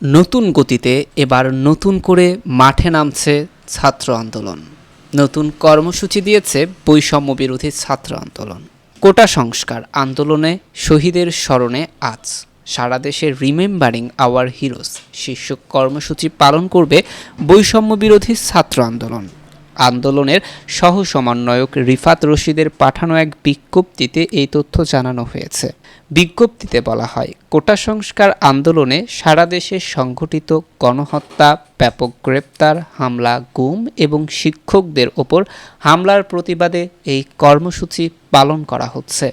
নতুন গতিতে এবার নতুন করে মাঠে নামছে ছাত্র আন্দোলন। নতুন কর্মসূচি দিয়েছে বৈষম্য বিরোধী ছাত্র আন্দোলন। কোটা সংস্কার আন্দোলনে শহীদের স্মরণে আজ সারা দেশে রিমেম্বারিং আওয়ার হিরোজ শীর্ষক কর্মসূচি পালন করবে বৈষম্য বিরোধী ছাত্র আন্দোলন। আন্দোলনের সহ সমন্বয়ক রিফাত রশিদের পাঠানো এক বিজ্ঞপ্তিতে এই তথ্য জানানো হয়েছে। বিজ্ঞপ্তিতে বলা হয়, কোটা সংস্কার আন্দোলনে সারা দেশে সংঘটিত গণহত্যা, ব্যাপক গ্রেপ্তার, হামলা, গুম এবং শিক্ষকদের ওপর হামলার প্রতিবাদে এই কর্মসূচি পালন করা হচ্ছে।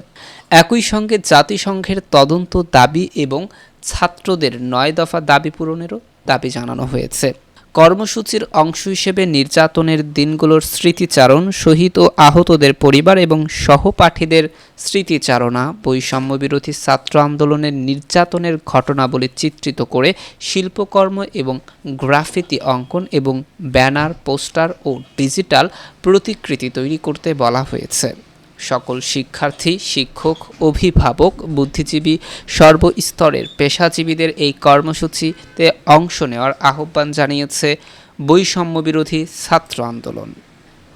একই সঙ্গে জাতিসংঘের তদন্ত দাবি এবং ছাত্রদের ৯ দফা দাবি পূরণেরও দাবি জানানো হয়েছে। কর্মসূচির অংশ হিসেবে নির্যাতনের দিনগুলোর স্মৃতিচারণ, শহীদ ও আহতদের পরিবার এবং সহপাঠীদের স্মৃতিচারণা, বৈষম্যবিরোধী ছাত্র আন্দোলনের নির্যাতনের ঘটনাবলী চিত্রিত করে শিল্পকর্ম এবং গ্রাফিতি অঙ্কন এবং ব্যানার, পোস্টার ও ডিজিটাল প্রতিকৃতি তৈরি করতে বলা হয়েছে। সকল শিক্ষার্থী, শিক্ষক, অভিভাবক, বুদ্ধিজীবী, সর্বস্তরের পেশাজীবীদের এই কর্মসূচিতে অংশ নেওয়ার আহ্বান জানিয়েছে বৈষম্যবিরোধী ছাত্র আন্দোলন।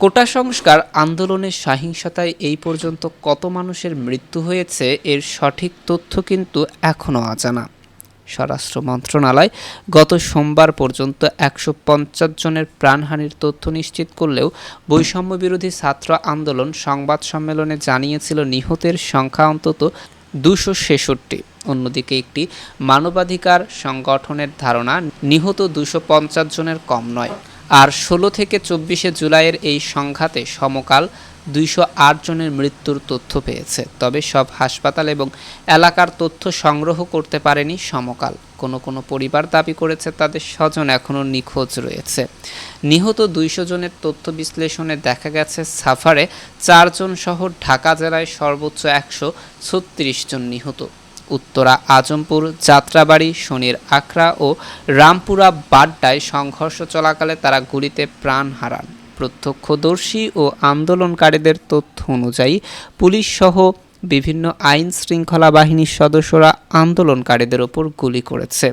কোটা সংস্কার আন্দোলনের সহিংসতায় এই পর্যন্ত কত মানুষের মৃত্যু হয়েছে এর সঠিক তথ্য কিন্তু এখনও অজানা। স্বরাষ্ট্র মন্ত্রণালয় গত সোমবার পর্যন্ত ১৫০ জনের প্রাণহানির তথ্য নিশ্চিত করলেও বৈষম্যবিরোধী ছাত্র আন্দোলন সংবাদ সম্মেলনে জানিয়েছিল নিহতের সংখ্যা অন্তত ২৬৬। অন্যদিকে একটি মানবাধিকার সংগঠনের ধারণা, নিহত ২৫০ জনের কম নয়। আর ১৬ থেকে ২৪ জুলাইয়ের এই সংঘাতে সমকাল ২০৮ জনের মৃত্যুর তথ্য পেয়েছে। তবে সব হাসপাতাল এবং এলাকার তথ্য সংগ্রহ করতে পারেনি সমকাল। কোনো পরিবার দাবি করেছে তাদের স্বজন এখনও নিখোঁজ রয়েছে। নিহত ২০০ জনের তথ্য বিশ্লেষণে দেখা গেছে সাভারে ৪ জন সহ ঢাকা জেলায় সর্বোচ্চ ১৩৬ জন নিহত। উত্তরা আজমপুর, যাত্রাবাড়ি, শনির আখড়া ও রামপুরা বাড্ডায় সংঘর্ষ চলাকালে তারা গুলিতে প্রাণ হারান। প্রত্যক্ষদর্শী ও আন্দোলনকারীদের তথ্য অনুযায়ী পুলিশসহ বিভিন্ন আইন শৃঙ্খলা বাহিনীর সদস্যরা আন্দোলনকারীদের ওপর গুলি করেছে।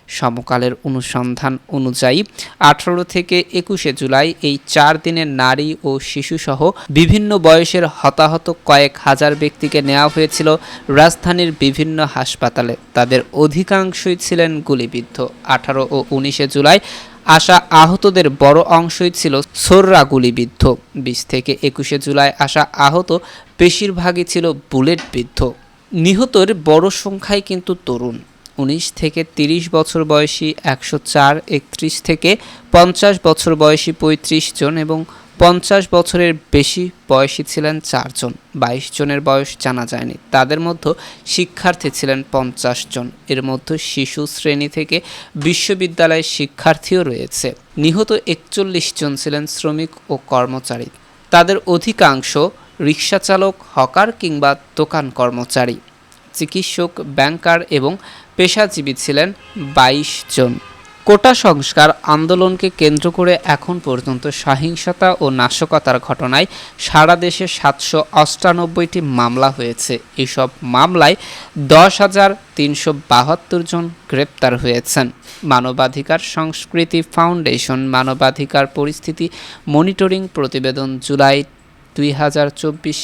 সমকালের অনুসন্ধান অনুযায়ী ১৮ থেকে ২১ জুলাই এই ৪ দিনে নারী ও শিশুসহ বিভিন্ন বয়সের হতাহত কয়েক হাজার ব্যক্তিকে নেওয়া হয়েছিল রাজধানীর বিভিন্ন হাসপাতালে। তাদের অধিকাংশই ছিলেন গুলিবিদ্ধ। ১৮ ও ১৯ জুলাই আসা আহতদের বড় অংশই ছিল ছোররা গুলিবিদ্ধ। ২০ থেকে ২১ জুলাই আসা আহত বেশিরভাগই ছিল বুলেটবিদ্ধ। নিহতের বড় সংখ্যাই কিন্তু তরুণ। ১৯ থেকে ৩০ বছর বয়সী ১০৪, ৩১ থেকে ৫০ বছর বয়সী ৩৫ জন এবং ৫০ বছরের বেশি বয়সী ছিলেন ৪ জন। ২২ জনের বয়স জানা যায়নি। তাদের মধ্যে শিক্ষার্থী ছিলেন ৫০ জন। এর মধ্যে শিশু শ্রেণী থেকে বিশ্ববিদ্যালয়ের শিক্ষার্থীও রয়েছে। নিহত ৪১ জন ছিলেন শ্রমিক ও কর্মচারী। তাদের অধিকাংশ রিকশাচালক, হকার কিংবা দোকান কর্মচারী। চিকিৎসক, ব্যাংকার এবং পেশাজীবী ছিলেন ২২ জন। কোটা সংস্কার আন্দোলনকে কেন্দ্র করে এখন পর্যন্ত সহিংসতা ও নাশকতার ঘটনায় সারা দেশে ৭৯৮টি মামলা হয়েছে। এসব মামলায় ১০,৩৭২ জন গ্রেপ্তার হয়েছেন। মানবাধিকার সংস্কৃতি ফাউন্ডেশন মানবাধিকার পরিস্থিতি মনিটরিং প্রতিবেদন জুলাই ২০২৪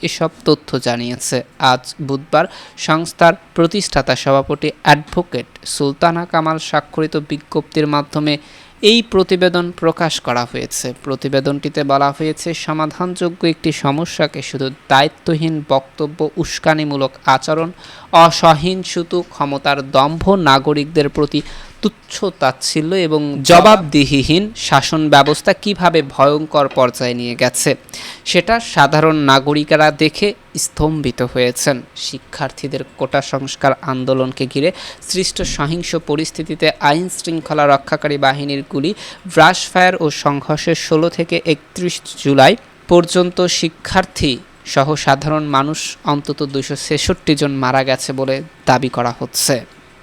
এসব তথ্য জানিয়েছে। আজ বুধবার সংস্থার প্রতিষ্ঠাতা সভাপতি অ্যাডভোকেট সুলতানা কামাল স্বাক্ষরিত বিজ্ঞপ্তির মাধ্যমে এই প্রতিবেদন প্রকাশ করা হয়েছে। প্রতিবেদনটিতে বলা হয়েছে, সমাধানযোগ্য একটি সমস্যাকে শুধু দায়িত্বহীন বক্তব্য, উস্কানিমূলক আচরণ, অসহিষ্ণুতা, ক্ষমতার দম্ভ, নাগরিকদের প্রতি তুচ্ছ-তাচ্ছিল্য এবং জবাবদিহিহীন শাসন ব্যবস্থা কিভাবে ভয়ঙ্কর পর্যায়ে নিয়ে গেছে সেটা সাধারণ নাগরিকেরা দেখে স্তম্ভিত হয়েছেন। শিক্ষার্থীদের কোটা সংস্কার আন্দোলনকে ঘিরে সৃষ্ট সহিংস পরিস্থিতিতে আইন শৃঙ্খলা রক্ষাকারী বাহিনীর গুলি, ব্রাশ ফায়ার ও সংঘর্ষে ১৬ থেকে ৩১ জুলাই পর্যন্ত শিক্ষার্থী সহ সাধারণ মানুষ অন্তত ২৬৬ জন মারা গেছে বলে দাবি করা হচ্ছে।